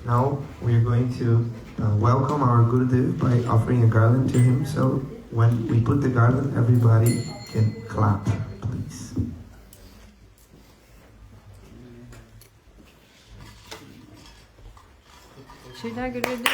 Now we are going to welcome our Gurudev by offering a garland to him. So when we put the garland, everybody can clap, please. Shila Gurudev.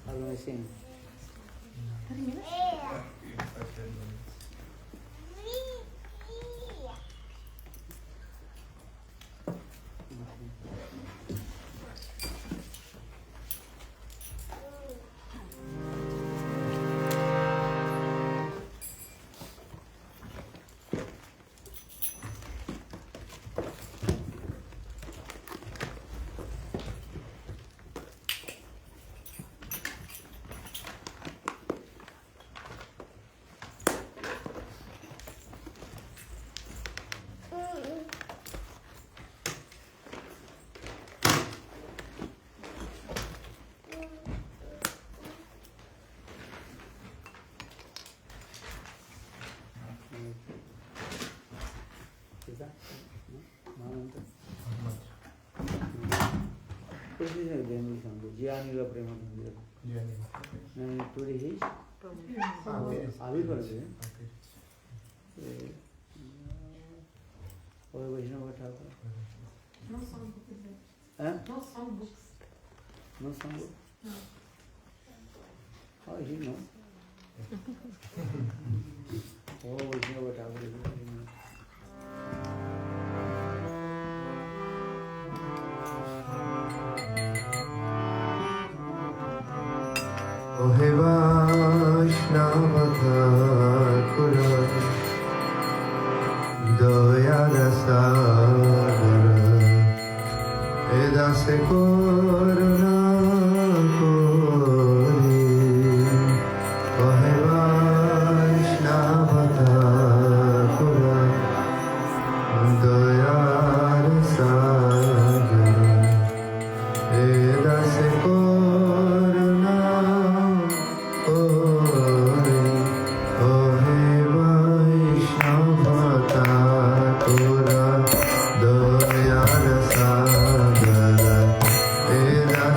How do I sing? 30 minutes? Is that? No? This is a Bengali song. Jianila Prema Mandir. And today is Avi Parade. Or Vaishnava Thakur. No songbook is there. Huh? No songbooks. No song? No. How is he know? Oh, Vaishnava Thakur is there. Ohe Vaishnava Thakura Dayala Sagara Edase Koruna Kori Ohe Vaishnava Thakura Dayala Sagara Edase Koruna Kori Ohe Vaishnava Thakura Dayala Sagara Edase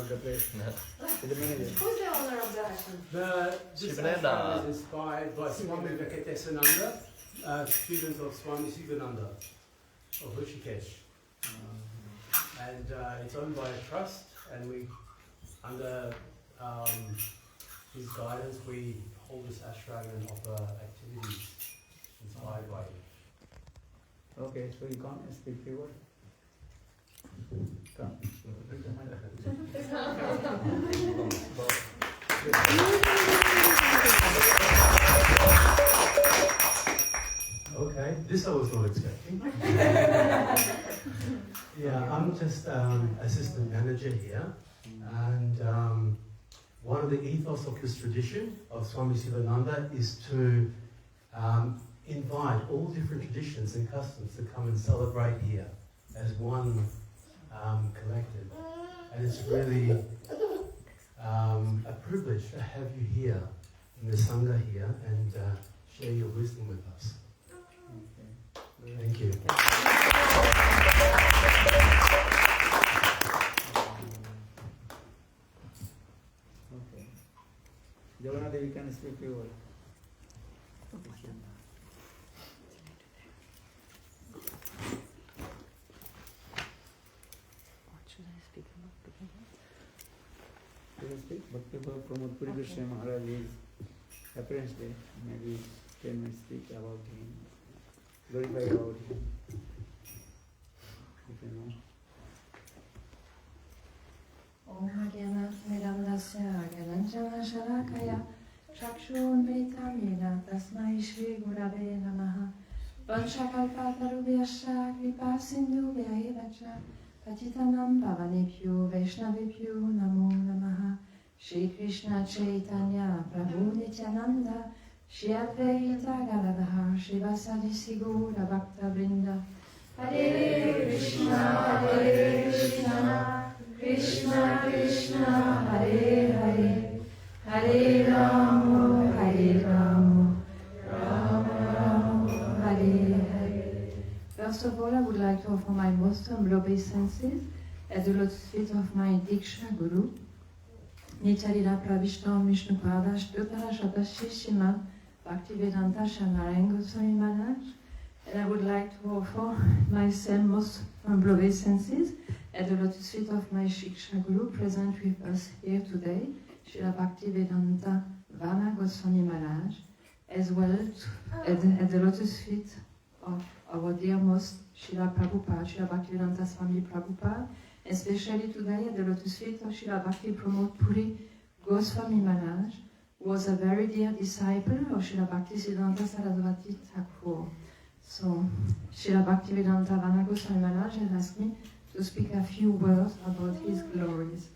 of the place. The manager. Who's the owner of the ashram? This ashram is inspired by Swami Venkatasananda, student of Swami Sivananda of Rishikesh. And it's owned by a trust, and we, under his guidance, we hold this ashram and offer activities inspired by him. Okay, so you come and speak few words. Come. Okay, this I was not expecting. Yeah, I'm just assistant manager here, and one of the ethos of this tradition of Swami Sivananda is to invite all different traditions and customs to come and celebrate here as one collective. And it's really a privilege to have you here in the Sangha here and share your wisdom with us. Okay. Thank you. Okay. Jagannath, you can speak few words. What should I speak about? You can speak. Bhakti Pramod Puri Goswami Maharaj is appearance day. Maybe 10 minutes speak about him. Glorify about him. If you know. Om Hagyana Mirandasya Gyananjana Shalakaya Chakshun Vitamina Tasmai Shri Gurave Namaha Vanchakalpatarubhyascha Kripa Sindhubhya Evacha Patitanam Pavanebhyo Vaishnavibhyo Namo Namaha Shri Krishna Chaitanya Prabhu Nityananda Shri Advaita Galadhar Shivasadi Sigura Bhakta Vrinda Hare Krishna Krishna Krishna Hare Hare Hare Rama Rama Hare Hare. First of all, I would like to offer my most humble obeisances at the lotus feet of my Diksha Guru, Nityalila Pravishtam Vishnupada Shtutara Shatashi Srimad Bhaktivedanta Shanarayan Goswami Maharaj. And I would like to offer my same most humble obeisances at the lotus feet of my Shiksha Guru present with us here today, Srila Bhaktivedanta Vana Goswami Maharaj, as well at the lotus feet of our dear most Srila Prabhupada, Srila Bhaktivedanta Swami Prabhupada, especially today at the lotus feet of Srila Bhakti Pramod Puri Goswami Maharaj, who was a very dear disciple of Srila Bhaktisiddhanta Saraswati Thakur. So, Srila Bhaktivedanta Vana Goswami Maharaj has asked me to speak a few words about his glories.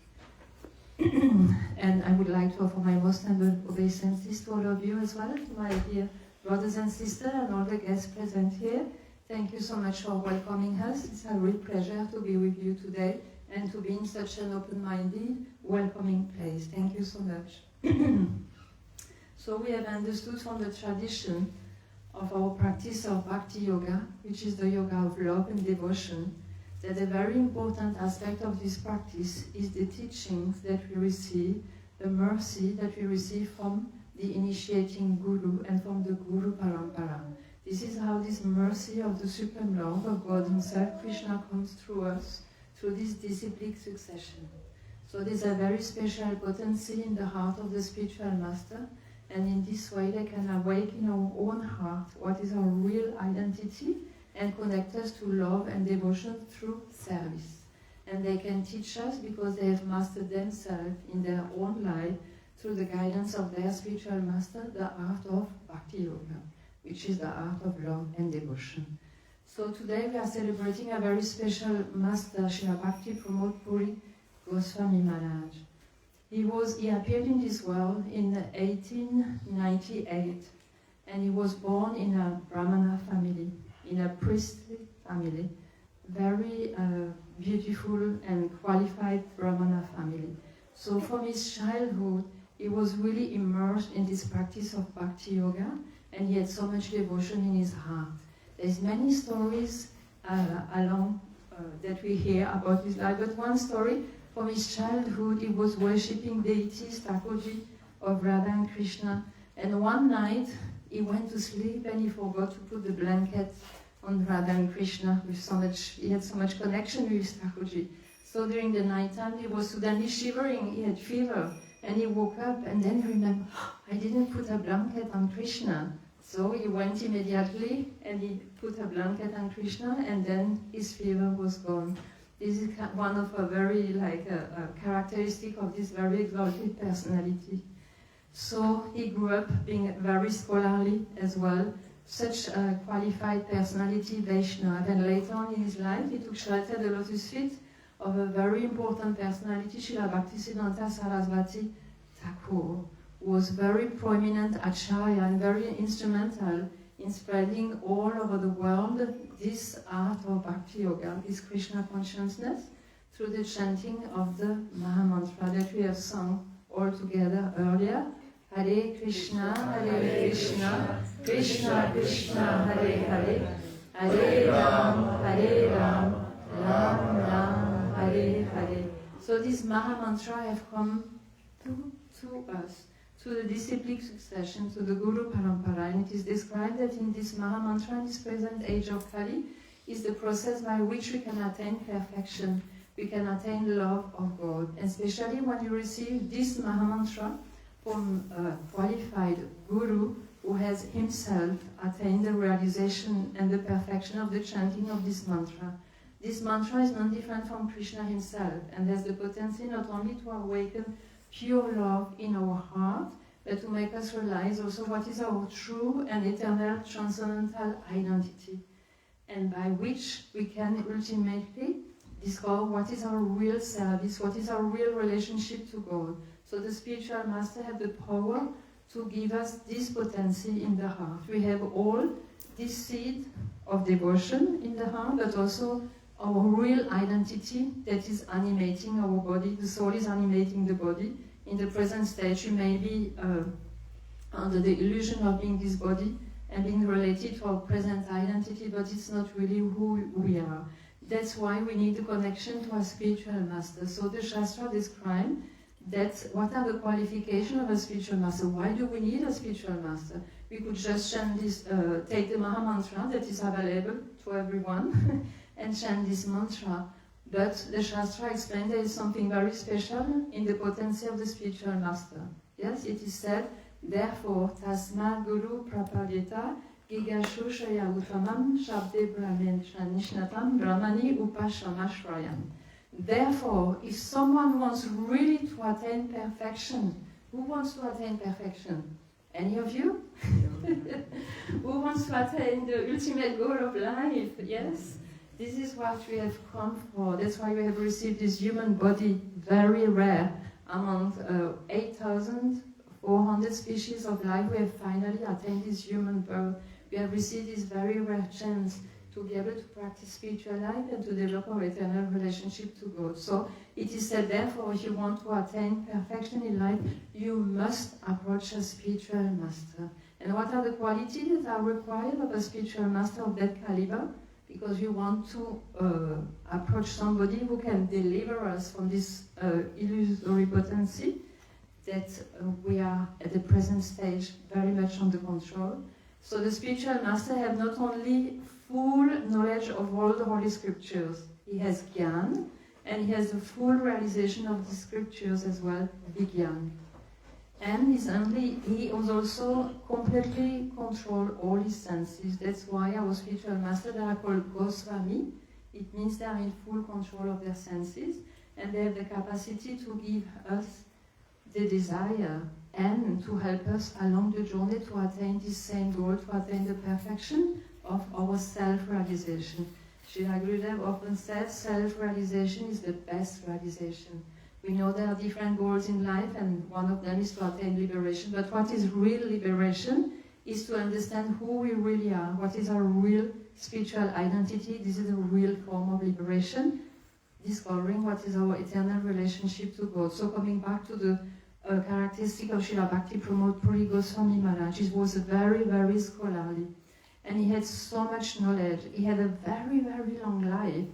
And I would like to offer my most humble obeisances to all of you as well, to my dear brothers and sisters and all the guests present here. Thank you so much for welcoming us. It's a real pleasure to be with you today and to be in such an open-minded, welcoming place. Thank you so much. So we have understood from the tradition of our practice of Bhakti Yoga, which is the yoga of love and devotion, that a very important aspect of this practice is the teachings that we receive, the mercy that we receive from the initiating Guru and from the Guru Parampara. This is how this mercy of the Supreme Lord, of God Himself, Krishna, comes through us, through this disciplic succession. So there's a very special potency in the heart of the spiritual master, and in this way they can awaken in our own heart what is our real identity and connect us to love and devotion through service. And they can teach us because they have mastered themselves in their own life through the guidance of their spiritual master, the art of Bhakti Yoga, which is the art of love and devotion. So today we are celebrating a very special master, Srila Bhakti Pramod Puri Goswami Maharaj. He appeared in this world in 1898, and he was born in a Brahmana family, in a priestly family, very beautiful and qualified Brahmana family. So from his childhood, he was really immersed in this practice of Bhakti Yoga, and he had so much devotion in his heart. There's many stories that we hear about his life, but one story From his childhood, he was worshipping deities, Thakurji, of Radha and Krishna. And one night, he went to sleep and he forgot to put the blanket on Radha and Krishna. He had so much connection with Thakurji. So during the night time, he was suddenly shivering. He had fever. And he woke up and then he remembered, I didn't put a blanket on Krishna. So he went immediately and he put a blanket on Krishna, and then his fever was gone. This is one of a very a characteristic of this very exalted personality. So he grew up being very scholarly as well, such a qualified personality, Vaishnava. And later on in his life, he took shelter at the lotus feet of a very important personality, Srila Bhaktisiddhanta Sarasvati Thakur, who was very prominent acharya and very instrumental in spreading all over the world this art of Bhakti Yoga, this Krishna consciousness, through the chanting of the Mahamantra that we have sung all together earlier. Hare Krishna, Krishna Krishna, Hare Hare, Hare Ram, Ram Ram, Hare Hare. So this Mahamantra have come to us, to the disciplic succession, to the Guru Parampara, and it is described that in this Mahamantra, in this present age of Kali, is the process by which we can attain perfection, we can attain love of God. And especially when you receive this Mahamantra from a qualified Guru who has himself attained the realization and the perfection of the chanting of this mantra. This mantra is not different from Krishna himself, and has the potency not only to awaken pure love in our heart, but to make us realize also what is our true and eternal transcendental identity, and by which we can ultimately discover what is our real service, what is our real relationship to God. So the spiritual master has the power to give us this potency in the heart. We have all this seed of devotion in the heart, but also our real identity that is animating our body. The soul is animating the body. In the present stage, we may be under the illusion of being this body and being related to our present identity, but it's not really who we are. That's why we need a connection to a spiritual master. So the Shastra describes that what are the qualifications of a spiritual master? Why do we need a spiritual master? We could just chant this, take the Mahamantra that is available to everyone and chant this mantra. But the Shastra explains there is something very special in the potency of the spiritual master. Yes, it is said, therefore, Tasma Guru Prapadyeta Gigashu Shaya Uttamam Shabde Brahmin Nishnatam Brahmani Upashamashrayam. Therefore, if someone wants really to attain perfection, who wants to attain perfection? Any of you? Who wants to attain the ultimate goal of life? Yes? This is what we have come for. That's why we have received this human body, very rare. Among 8,400 species of life, we have finally attained this human birth. We have received this very rare chance to be able to practice spiritual life and to develop our eternal relationship to God. So it is said, therefore, if you want to attain perfection in life, you must approach a spiritual master. And what are the qualities that are required of a spiritual master of that caliber? Because we want to approach somebody who can deliver us from this illusory potency that we are at the present stage very much under control. So the spiritual master has not only full knowledge of all the Holy Scriptures, he has Gyan, and he has the full realization of the Scriptures as well, Vigyan. And he was also completely control all his senses. That's why our spiritual masters are called Goswami. It means they are in full control of their senses, and they have the capacity to give us the desire and to help us along the journey to attain this same goal, to attain the perfection of our self-realization. Srila Gurudev often says self-realization is the best realization. We know there are different goals in life, and one of them is to attain liberation. But what is real liberation is to understand who we really are, what is our real spiritual identity. This is a real form of liberation, discovering what is our eternal relationship to God. So coming back to the characteristic of Srila Bhakti Pramod Puri Goswami Maharaj, he was very, very scholarly. And he had so much knowledge. He had a very, very long life.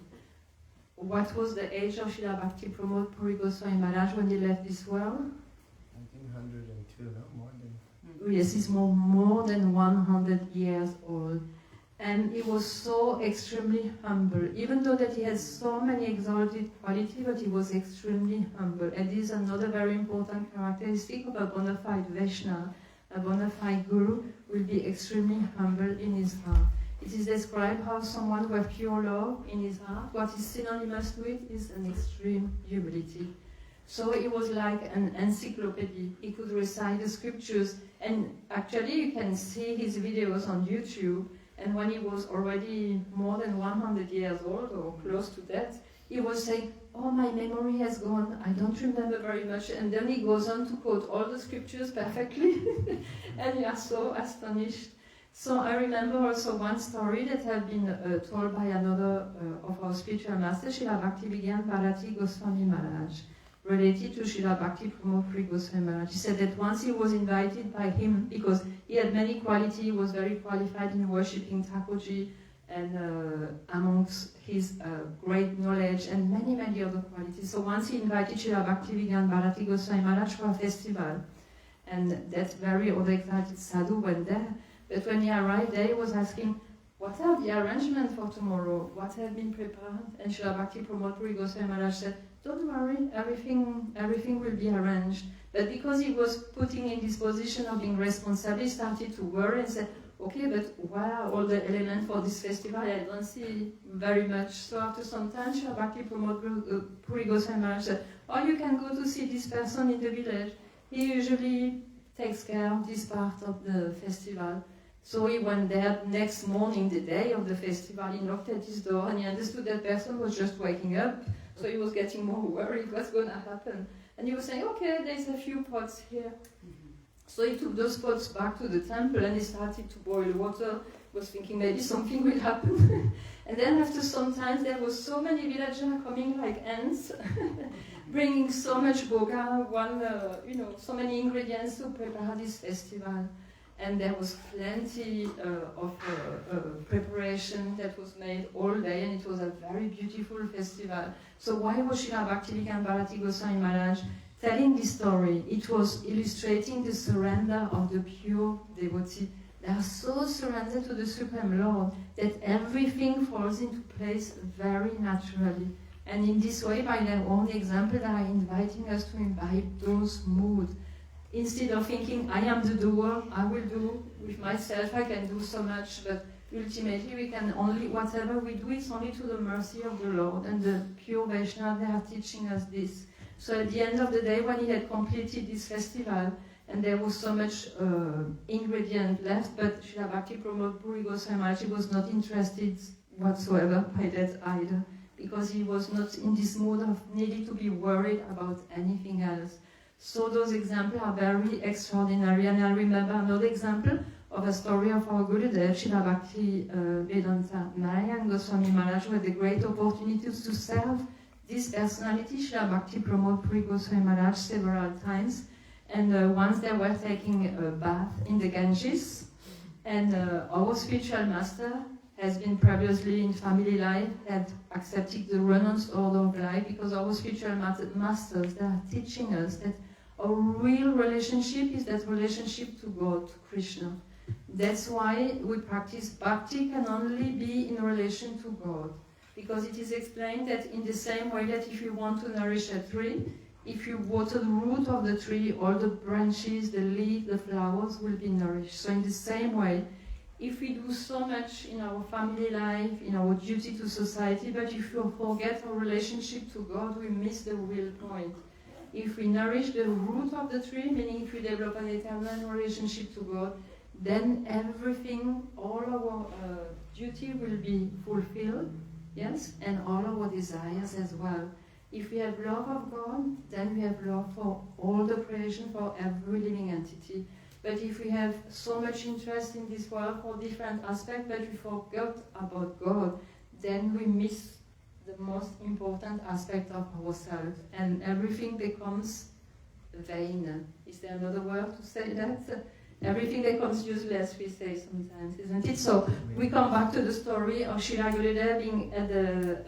what was the age of Srila Bhakti Pramod Puri Goswami Maharaj when he left this world? I think 102, no? More than... Yes, he's more than 100 years old. And he was so extremely humble, even though that he had so many exalted qualities, but he was extremely humble. And this is another very important characteristic of a bona fide Vaishnava. A bona fide Guru will be extremely humble in his heart. It is described how someone who has pure love in his heart, what is synonymous with is an extreme humility. So he was like an encyclopedia. He could recite the scriptures, and actually you can see his videos on YouTube. And when he was already more than 100 years old or close to that, he was saying, "Oh, my memory has gone, I don't remember very much." And then he goes on to quote all the scriptures perfectly. And you are so astonished. So I remember also one story that had been told by another of our spiritual masters, Srila Bhaktivedanta Bharati Goswami Maharaj, related to Srila Bhakti Pramod Puri Goswami Maharaj. He said that once he was invited by him, because he had many qualities, he was very qualified in worshipping Thakurji, and amongst his great knowledge and many other qualities. So once he invited Srila Bhaktivedanta Bharati Goswami Maharaj for a festival, and that very exalted sadhu went there. But when he arrived there, he was asking, "What are the arrangements for tomorrow? What have been prepared?" And Srila Bhakti Pramod Puri Goswami Maharaj said, "Don't worry, everything will be arranged." But because he was putting in this position of being responsible, he started to worry and said, "Okay, but where are all the elements for this festival? I don't see very much." So after some time, Srila Bhakti Pramod Puri Goswami Maharaj said, "Oh, you can go to see this person in the village. He usually takes care of this part of the festival." So he went there next morning, the day of the festival. He knocked at his door and he understood that person was just waking up. So he was getting more worried what's going to happen. And he was saying, "Okay, there's a few pots here." So he took those pots back to the temple and he started to boil water. He was thinking maybe something will happen. And then after some time, there was so many villagers coming like ants, bringing so much boga, so many ingredients to prepare this festival. And there was plenty of preparation that was made all day, and it was a very beautiful festival. So why was Srila Bhaktivedanta Bharati Goswami Maharaj telling this story? It was illustrating the surrender of the pure devotee. They are so surrendered to the Supreme Lord that everything falls into place very naturally. And in this way, by their own example, they are inviting us to imbibe those moods. Instead of thinking, "I am the doer, I will do with myself, I can do so much," but ultimately we can only, whatever we do, it's only to the mercy of the Lord. And the pure Vaishnava, they are teaching us this. So at the end of the day, when he had completed this festival, and there was so much ingredient left, but Srila Bhakti Pramod Puri Goswami Maharaj was not interested whatsoever by that either, because he was not in this mood of needing to be worried about anything else. So those examples are very extraordinary. And I remember another example of a story of our Gurudev, Srila Bhakti Vedanta Narayan Goswami Maharaj, who had the great opportunities to serve this personality, Srila Bhakti Pramod Puri Goswami Maharaj, several times. And once they were taking a bath in the Ganges, and our spiritual master has been previously in family life, had accepted the renounced order of life, because our spiritual masters, they are teaching us that a real relationship is that relationship to God, to Krishna. That's why we practice bhakti can only be in relation to God. Because it is explained that in the same way that if you want to nourish a tree, if you water the root of the tree, all the branches, the leaves, the flowers will be nourished. So in the same way, if we do so much in our family life, in our duty to society, but if we forget our relationship to God, we miss the real point. If we nourish the root of the tree, meaning if we develop an eternal relationship to God, then everything, all our duty will be fulfilled, yes, and all our desires as well. If we have love of God, then we have love for all the creation, for every living entity. But if we have so much interest in this world for different aspects, but we forgot about God, then we miss the most important aspect of ourselves, and everything becomes vain. Is there another word to say that? Everything becomes useless, we say sometimes, isn't it? So we come back to the story of Srila Gurudev being at the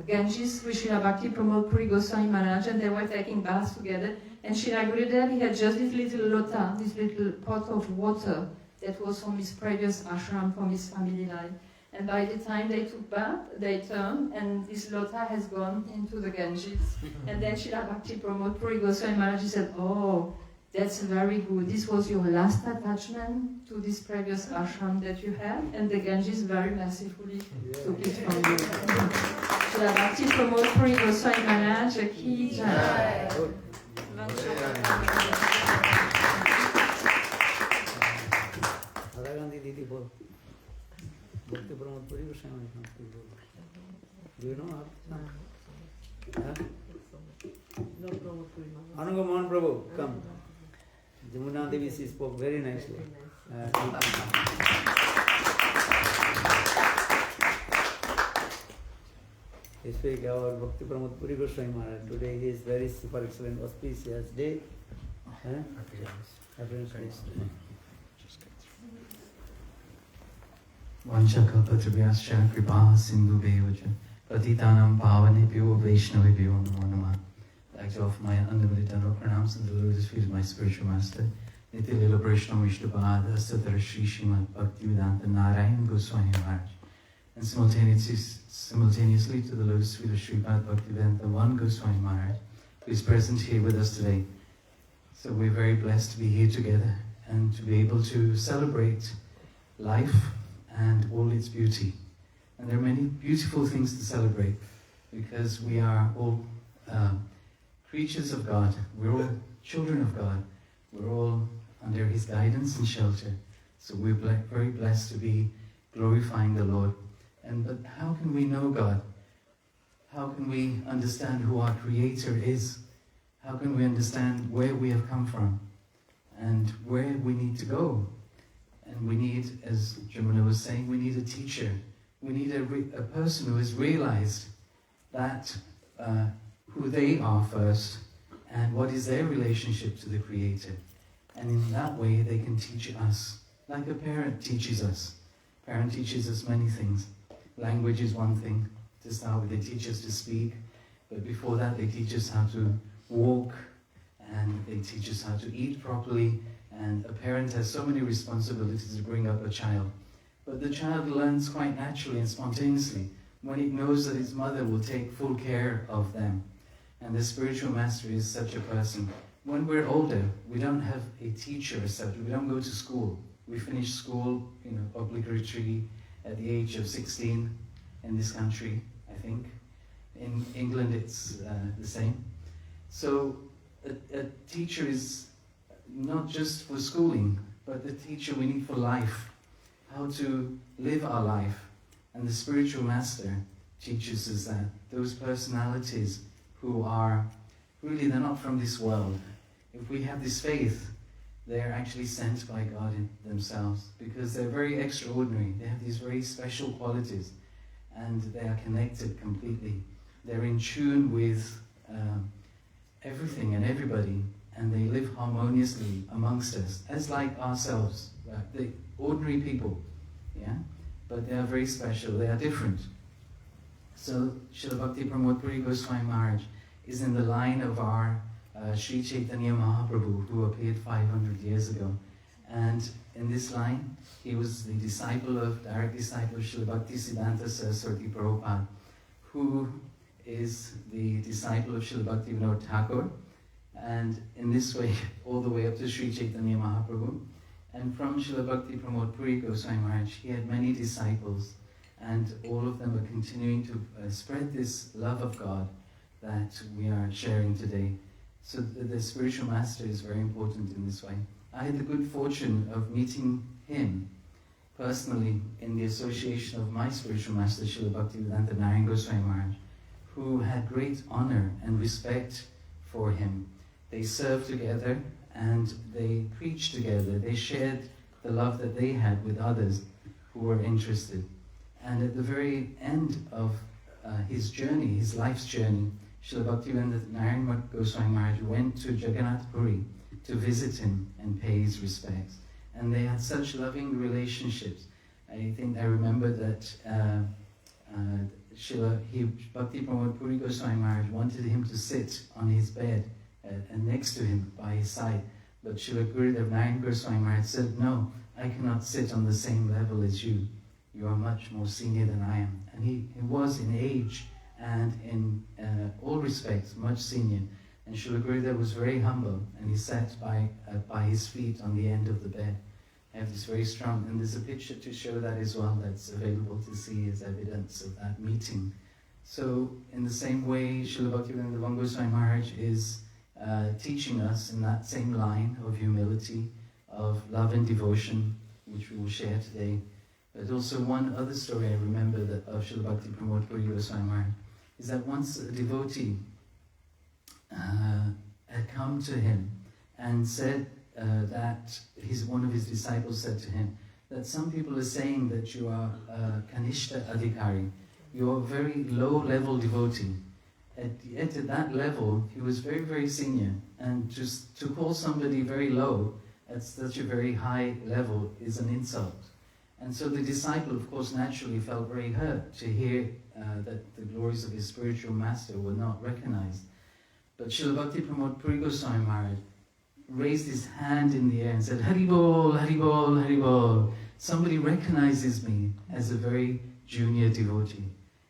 Ganges with Srila Bhakti Pramod Puri Goswami Maharaj, and they were taking baths together. And Srila Gurudev, he had just this little lota, this little pot of water that was from his previous ashram, from his family life. And by the time they took bath, they turned, and this lota has gone into the Ganges. And then Srila Bhakti Pramod Puri Goswami Maharaj said, "Oh, that's very good. This was your last attachment to this previous ashram that you had, and the Ganges very mercifully took it from you." Srila Bhakti Pramod Puri Goswami Maharaj ki jai. Gandhi Didi bol. Bhakti Pramod Puri Goswami Maharaj. Do you know her? Huh? No problem for you. Ananga Mohan Prabhu, come. Jamuna Devi, she spoke very nicely. He speak our Bhakti Pramod Puri Goswami Maharaj. Today he is very super excellent, auspicious day. Happiness Day. Vanchakalpatribhyascha kripa sindhubheva cha patitanam pavanebhyo vaishnavebhyo namo namah. I'd like to offer my unlimited pranams and the lotus feet of my spiritual master, Nitya Lila Vaishnava Vishnupad Asatara Shri Srimad Bhaktivedanta Narayan Goswami Maharaj, and simultaneously to the lotus feet of Srimad Bhaktivedanta One Goswami Maharaj, who is present here with us today. So we're very blessed to be here together and to be able to celebrate life and all its beauty. And there are many beautiful things to celebrate because we are all creatures of God. We're all children of God. We're all under His guidance and shelter. So we're very blessed to be glorifying the Lord. But how can we know God? How can we understand who our Creator is? How can we understand where we have come from and where we need to go? And we need, as Jamuna was saying, we need a teacher. We need a person who has realized that who they are first and what is their relationship to the Creator. And in that way they can teach us, like a parent teaches us. Parent teaches us many things. Language is one thing. To start with, they teach us to speak, but before that they teach us how to walk, and they teach us how to eat properly. And a parent has so many responsibilities to bring up a child. But the child learns quite naturally and spontaneously when it knows that its mother will take full care of them. And the spiritual master is such a person. When we're older, we don't have a teacher as such. We don't go to school. We finish school, obligatory at the age of 16 in this country, I think. In England, it's the same. So a teacher is not just for schooling, but the teacher we need for life, how to live our life. And the spiritual master teaches us that those personalities who are, really they're not from this world. If we have this faith, they're actually sent by God in themselves because they're very extraordinary. They have these very special qualities and they are connected completely. They're in tune with everything and everybody, and they live harmoniously amongst us, as like ourselves, the ordinary people, yeah? But they are very special, they are different. So Srila Bhakti Pramod Puri Goswami Maharaj is in the line of our Sri Chaitanya Mahaprabhu, who appeared 500 years ago. And in this line, he was the direct disciple of Srila Bhakti Siddhanta Saraswati Prabhupada, who is the disciple of Srila Bhakti Vinod Thakur, and in this way, all the way up to Sri Chaitanya Mahaprabhu. And from Srila Bhakti Pramod Puri Goswami Maharaj, he had many disciples, and all of them are continuing to spread this love of God that we are sharing today. So the spiritual master is very important in this way. I had the good fortune of meeting him personally in the association of my spiritual master, Srila Bhaktivedanta Narayan Goswami Maharaj, who had great honor and respect for him. They served together and they preached together. They shared the love that they had with others who were interested. And at the very end of his journey, his life's journey, Srila Bhaktivedanta Narayan Goswami Maharaj went to Jagannath Puri to visit him and pay his respects. and they had such loving relationships. I think I remember that Bhakti Pramod Puri Goswami Maharaj wanted him to sit on his bed and next to him by his side. But Srila Gurudev Narayan Goswami Maharaj said, no, I cannot sit on the same level as you. You are much more senior than I am. And he was in age and in all respects much senior. And Srila Gurudev was very humble, and he sat by his feet on the end of the bed. I have this very strong, and there's a picture to show that as well that's available to see as evidence of that meeting. So in the same way, Srila Bhaktivedanta Goswami Maharaj is teaching us in that same line of humility, of love and devotion, which we will share today. But also one other story I remember that of Srila Bhakti Pramod Puri Goswami Maharaj is that once a devotee had come to him and said that one of his disciples said to him that some people are saying that you are Kanishta Adhikari, you are a very low-level devotee. Yet at that level, he was very, very senior, and just to call somebody very low at such a very high level is an insult. And so the disciple, of course, naturally felt very hurt to hear that the glories of his spiritual master were not recognized. But Srila Bhakti Pramod Puri Goswami Maharaj raised his hand in the air and said, Hari Bol, Hari Bol, Hari Bol. Somebody recognizes me as a very junior devotee.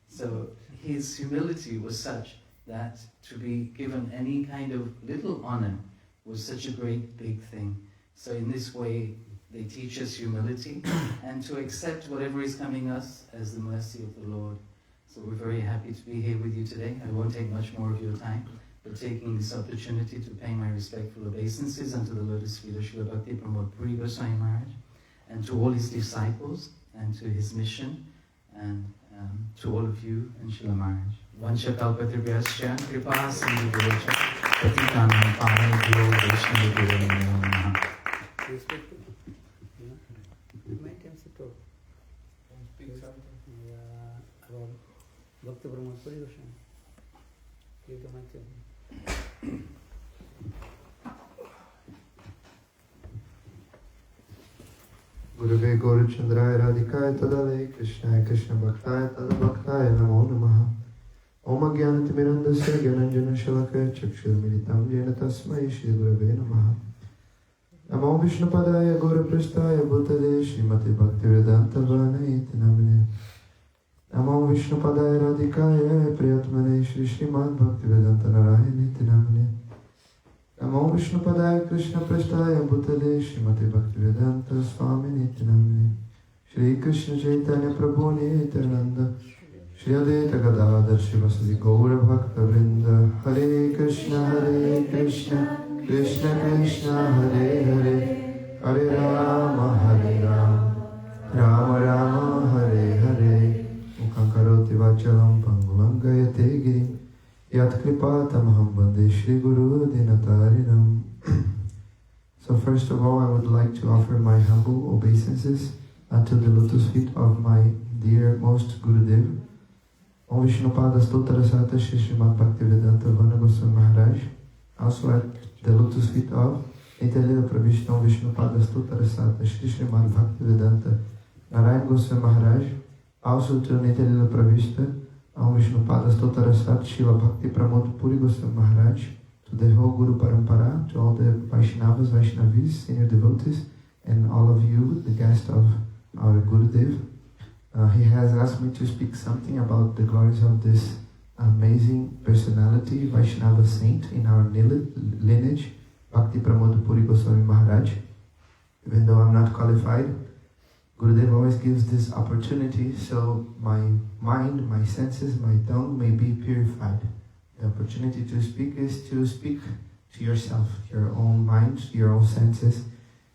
So his humility was such that to be given any kind of little honor was such a great big thing. So in this way, they teach us humility and to accept whatever is coming us as the mercy of the Lord. So we're very happy to be here with you today. I won't take much more of your time, but taking this opportunity to pay my respectful obeisances unto the lotus feet of Srila Bhakti Pramod Puri Goswami Maharaj, and to all his disciples, and to his mission, and to all of you and Srila Maharaj. Vansha kalpatribhyascha kripa sindhubhyacha patitanam pavanebhyo vaishnavibhyo namo namaha. About Bhakti Pramod Puri Goswami. Give the mic to him. Gurave Gaurachandraya Radhikaya Tadale Krishnaya Krishna Bhaktaya Tadabhaktaya Namo Namaha. Om Agyanatimirandasya Gyananjana Shalakaya Chakshurmilitam Jena Tasmai Shri Gurave Namaha. Namo Vishnupadaya Gauraprasthaya Bhutale Srimati Bhaktivedanta Vanayati Namine. Namo Vishnupadaya Radhikaya Priyatmane Shri Srimad Bhaktivedanta Narayaniti Namine. Namo Vishnupadaya Krishna Prasthaya Bhutale Srimati Bhaktivedanta Swami Niti Namine. Shri Krishna Chaitanya Prabhu Nityananda Shri Advaita Gadadhar Shivasadi Gaura Bhakta Vrinda. Hare Krishna Krishna Krishna Hare Hare Hare Rama Rama Rama Hare Hare. Mukhaṁ karoti vachalam pangulam gayate girim yat kripatamaham vande Shri Guru Dinatarinam. So first of all, I would like to offer my humble obeisances unto the lotus feet of my dear most Gurudev, Om Vishnupada Stotra Sata Shri Srimad Bhaktivedanta Vana Goswami Maharaj, also at the lotus feet of Nityalila Pravishna Om Vishnupada Stotra Sata Shri Srimad Bhaktivedanta Narayan Goswami Maharaj, also to Nityalila Pravishna Om Vishnupada Stotra Sata Srila Bhakti Pramod Puri Goswami Maharaj, to the whole Guru Parampara, to all the Vaishnavas, Vaishnavis, senior devotees, and all of you, the guests of our Gurudev. He has asked me to speak something about the glories of this amazing personality, Vaishnava saint in our lineage, Bhakti Pramod Puri Goswami Maharaj. Even though I'm not qualified, Gurudev always gives this opportunity so my mind, my senses, my tongue may be purified. The opportunity to speak is to speak to yourself, your own mind, your own senses.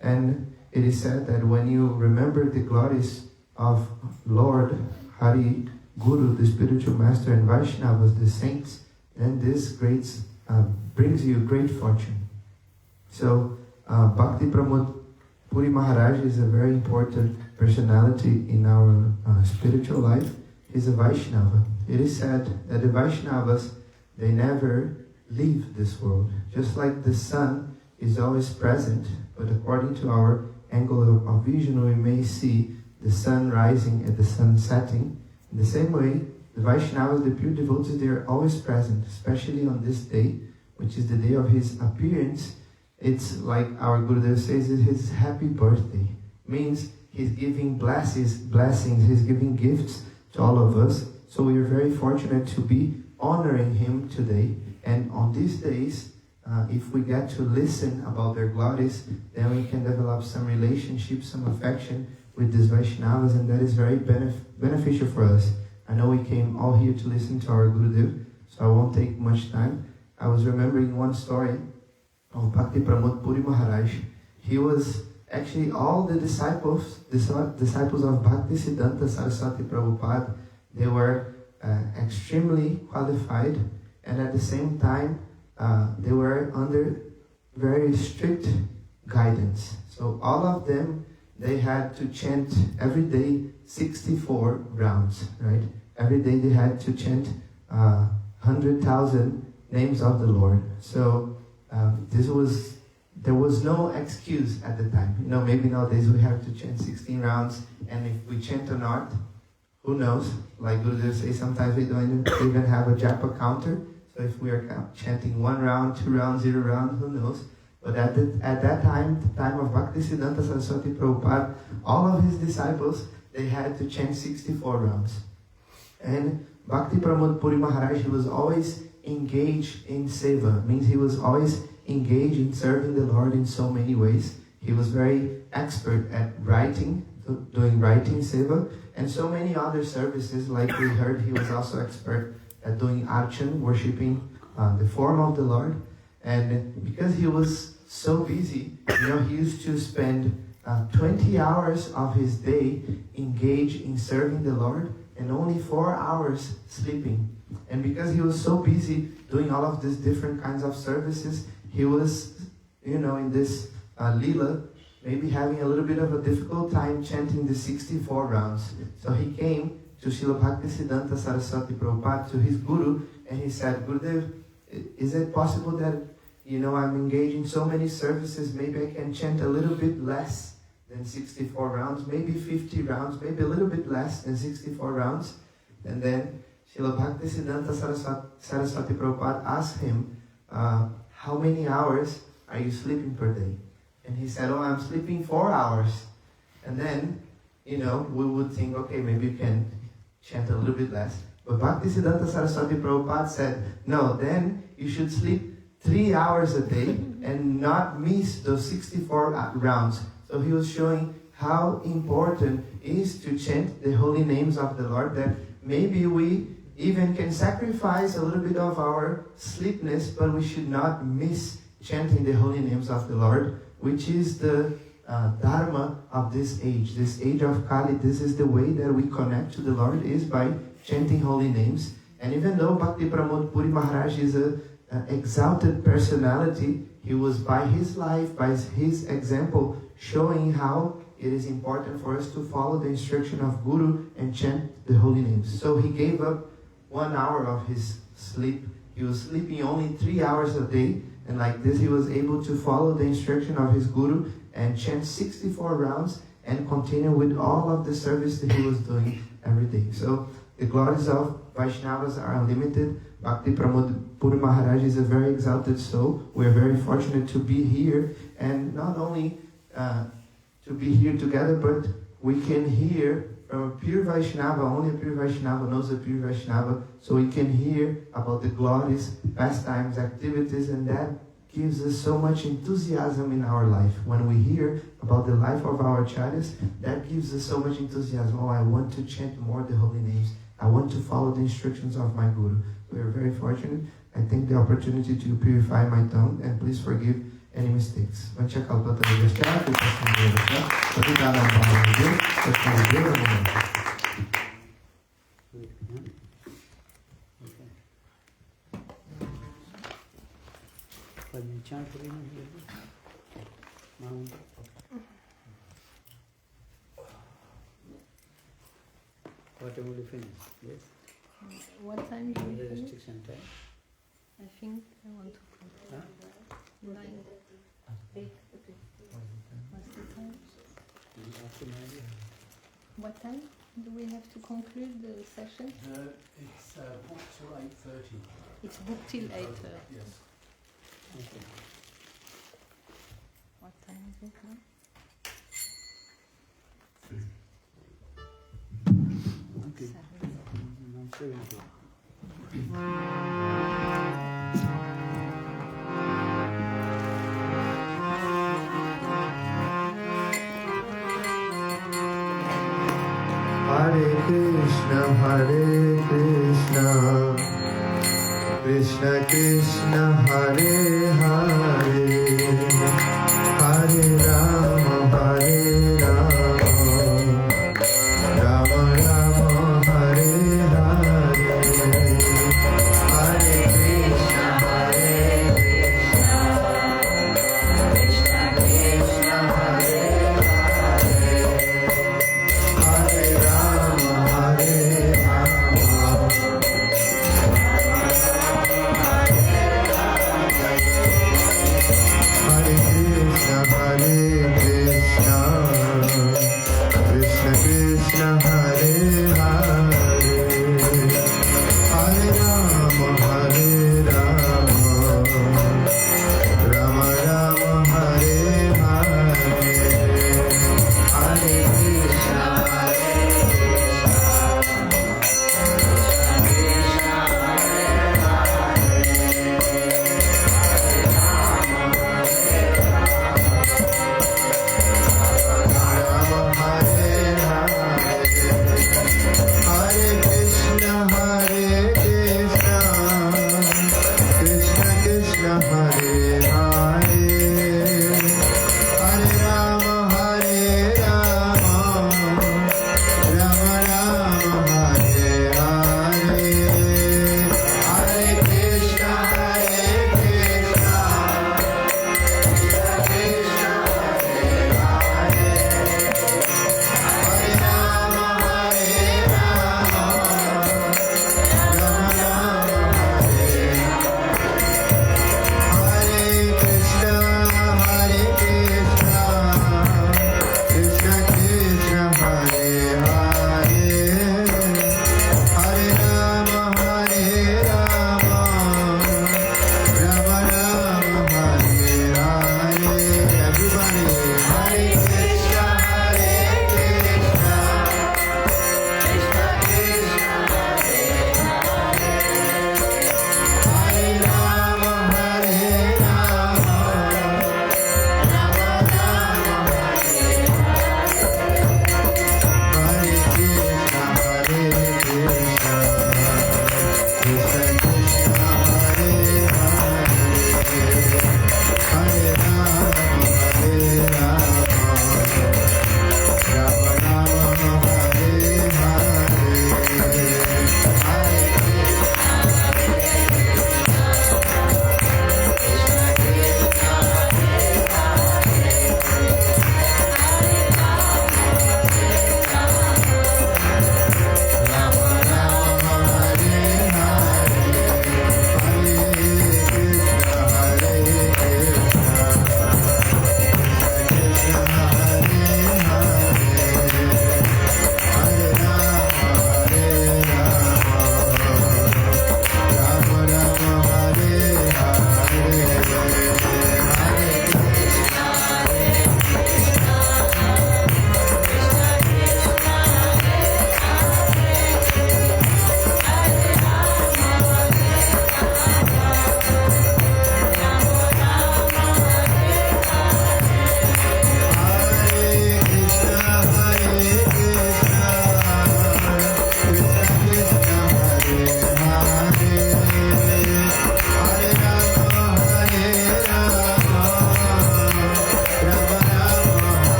And it is said that when you remember the glories of Lord Hari, Guru, the spiritual master, and Vaishnavas, the saints, then this brings you great fortune. So Bhakti Pramod Puri Maharaj is a very important personality in our spiritual life. He's a Vaishnava. It is said that the Vaishnavas, they never leave this world. Just like the sun is always present, but according to our angle of vision, we may see the sun rising and the sun setting. In the same way, the Vaishnavas, the pure devotees, they are always present, especially on this day, which is the day of his appearance. It's like our Gurudev says, it's his happy birthday. Means he's giving blessings, he's giving gifts to all of us. So we are very fortunate to be honoring him today. And on these days, if we get to listen about their glories, then we can develop some relationship, some affection with these Vaishnavas, and that is very beneficial for us. I know we came all here to listen to our Gurudev, so I won't take much time. I was remembering one story of Bhakti Pramod Puri Maharaj. He was actually all the disciples of Bhakti Siddhanta Saraswati Prabhupada. They were extremely qualified, and at the same time, they were under very strict guidance. So all of them, they had to chant every day 64 rounds, right? Every day they had to chant 100,000 names of the Lord. So there was no excuse at the time. You know, maybe nowadays we have to chant 16 rounds, and if we chant or not, who knows? Like Gurudev says, sometimes we don't even have a japa counter. So if we are chanting 1 round, 2 rounds, 0 round, who knows? But at that time, the time of Bhakti Siddhanta Saraswati Prabhupada, all of his disciples, they had to chant 64 rounds. And Bhakti Pramod Puri Maharaj, he was always engaged in seva. Means he was always engaged in serving the Lord in so many ways. He was very expert at writing, doing writing seva, and so many other services. Like we heard, he was also expert at doing archan, worshipping the form of the Lord. And because he was so busy, he used to spend 20 hours of his day engaged in serving the Lord, and only 4 hours sleeping. And because he was so busy doing all of these different kinds of services, he was, in this lila, maybe having a little bit of a difficult time chanting the 64 rounds. So he came to Srila Bhakti Siddhanta Saraswati Prabhupada, to his guru, and he said, Gurudev, is it possible that, I'm engaged in so many services, maybe I can chant a little bit less than 64 rounds, maybe 50 rounds, maybe a little bit less than 64 rounds? And then Srila Bhakti Siddhanta Saraswati Prabhupada asked him, how many hours are you sleeping per day? And he said, I'm sleeping 4 hours. And then, we would think, okay, maybe you can chant a little bit less. But Bhakti Siddhanta Saraswati Prabhupada said, no, then you should sleep 3 hours a day and not miss those 64 rounds. So he was showing how important it is to chant the holy names of the Lord, that maybe we even can sacrifice a little bit of our sleepness, but we should not miss chanting the holy names of the Lord, which is the dharma of this age of Kali. This is the way that we connect to the Lord, is by chanting holy names. And even though Bhakti Pramod Puri Maharaj is an exalted personality, he was by his life, by his example, showing how it is important for us to follow the instruction of Guru and chant the holy names. So he gave up 1 hour of his sleep. He was sleeping only 3 hours a day, and like this he was able to follow the instruction of his Guru and chant 64 rounds and continue with all of the service that he was doing every day. So the glories of Vaishnavas are unlimited. Bhakti Pramod Puri Maharaj is a very exalted soul. We are very fortunate to be here, and not only to be here together, but we can hear from a pure Vaishnava. Only a pure Vaishnava knows a pure Vaishnava, so we can hear about the glories, pastimes, activities, and that gives us so much enthusiasm in our life. When we hear about the life of our acharyas, that gives us so much enthusiasm. I want to chant more the holy names. I want to follow the instructions of my Guru. We are very fortunate. I take the opportunity to purify my tongue, and please forgive any mistakes. What will you finish? Yes. What time do we The finish? restriction time. I think I want to come. Huh? 9. 8. What's the time? What time do we have to conclude the session? It's booked till 8:30. It's booked till 8:30. Yes. Okay. What time is it now? Okay. 7 o'clock. Hare Krishna, Krishna Krishna, Hare Hare, Hare Rama.